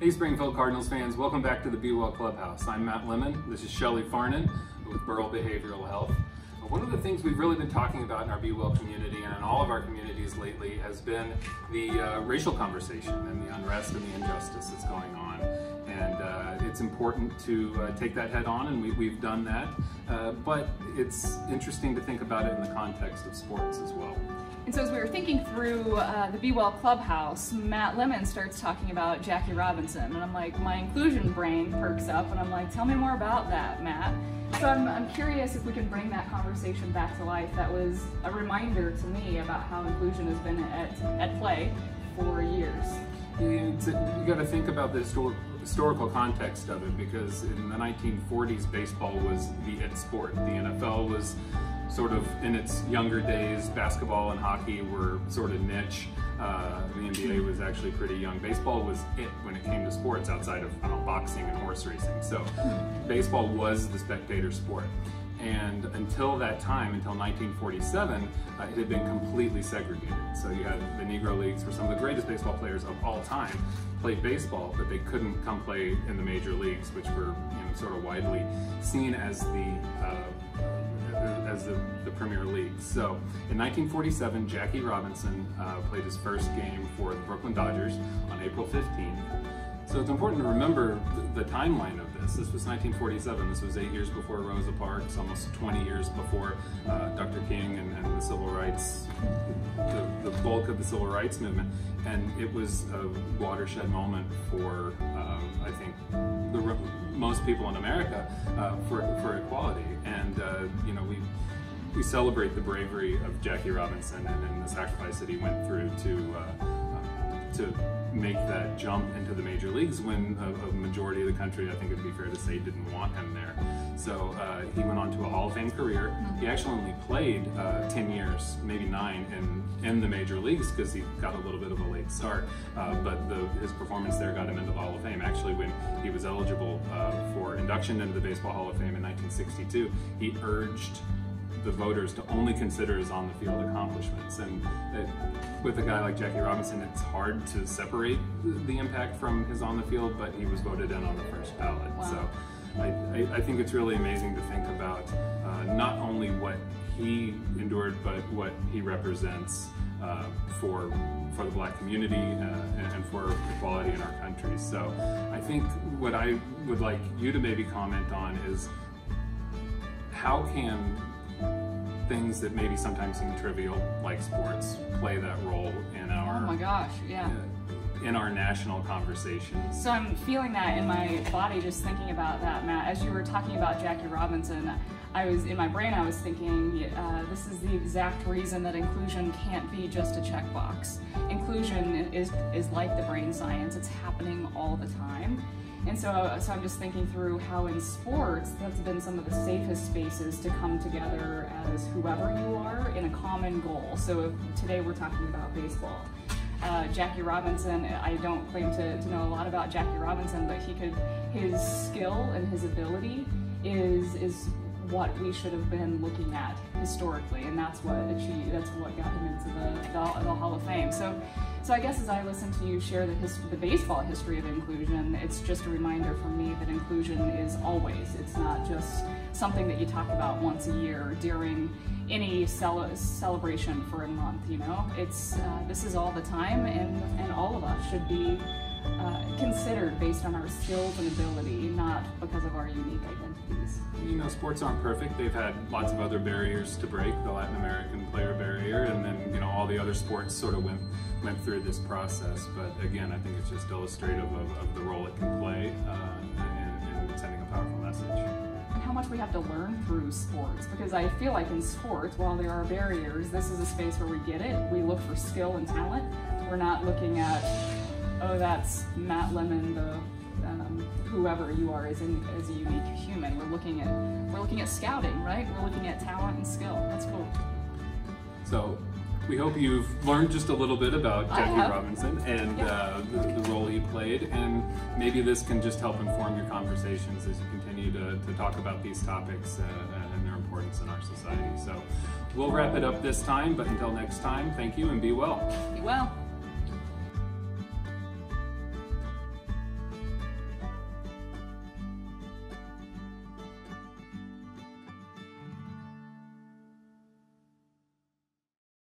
Hey Springfield Cardinals fans, welcome back to the Be Well Clubhouse. I'm Matt Lemon, this is Shelley Farnan with Burrell Behavioral Health. One of the things we've really been talking about in our Be Well community and in all of our communities lately has been the racial conversation and the unrest and the injustice that's going on. And it's important to take that head on, and we've done that. But it's interesting to think about it in the context of sports as well. And so as we were thinking through the Be Well Clubhouse, Matt Lemon starts talking about Jackie Robinson, and I'm like, my inclusion brain perks up, and I'm like, tell me more about that, Matt. So I'm curious if we can bring that conversation back to life. That was a reminder to me about how inclusion has been at play for years. You got to think about the historical context of it, because in the 1940s, baseball was the it sport. The NFL was sort of in its younger days. Basketball and hockey were sort of niche. The NBA was actually pretty young. Baseball was it when it came to sports outside of boxing and horse racing. So baseball was the spectator sport. And until that time, until 1947, it had been completely segregated. So you had the Negro Leagues, where some of the greatest baseball players of all time played baseball, but they couldn't come play in the major leagues, which were sort of widely seen as the Premier League. So in 1947, Jackie Robinson played his first game for the Brooklyn Dodgers on April 15th. So it's important to remember the timeline of this. This was 1947. This was 8 years before Rosa Parks, almost 20 years before Dr. King and the civil rights, the bulk of the civil rights movement. And it was a watershed moment for, I think, most people in America for equality. And we celebrate the bravery of Jackie Robinson and the sacrifice that he went through to make that jump into the major leagues when a majority of the country, I think it would be fair to say, didn't want him there. So he went on to a Hall of Fame career. He actually only played 10 years, maybe 9, in the major leagues, because he got a little bit of a late start. But his performance there got him into the Hall of Fame. Actually, when he was eligible for induction into the Baseball Hall of Fame in 1962, he urged the voters to only consider his on-the-field accomplishments. And with a guy like Jackie Robinson, it's hard to separate the impact from his on-the-field, but he was voted in on the first ballot. Wow. So I think it's really amazing to think about not only what he endured, but what he represents for the Black community and for equality in our country. So I think what I would like you to maybe comment on is, how can things that maybe sometimes seem trivial, like sports, play that role in our, oh my gosh, yeah, in our national conversation? So I'm feeling that in my body just thinking about that, Matt. As you were talking about Jackie Robinson, I was thinking, this is the exact reason that inclusion can't be just a checkbox. Inclusion is like the brain science. It's happening all the time. And so I'm just thinking through how in sports, that's been some of the safest spaces to come together as whoever you are in a common goal. So today we're talking about baseball. Jackie Robinson, I don't claim to know a lot about Jackie Robinson, but his skill and his ability is what we should have been looking at historically, and that's what got him into the Hall of Fame. So I guess as I listen to you share the baseball history of inclusion, it's just a reminder for me that inclusion is always. It's not just something that you talk about once a year during any celebration for a month. It's this is all the time, and all of us should be considered based on our skills and ability, not because of our unique identities. Sports aren't perfect. They've had lots of other barriers to break, the Latin American player barrier, and then all the other sports sort of went through this process. But again, I think it's just illustrative of the role it can play in sending a powerful message. And how much we have to learn through sports, because I feel like in sports, while there are barriers, this is a space where we get it. We look for skill and talent. We're not looking at, oh, that's Matt Lemon, whoever you are as a unique human. We're looking at scouting, right? We're looking at talent and skill. That's cool. So we hope you've learned just a little bit about Jackie Robinson and the role he played, and maybe this can just help inform your conversations as you continue to talk about these topics and their importance in our society. So we'll wrap it up this time, but until next time, thank you and be well. Be well.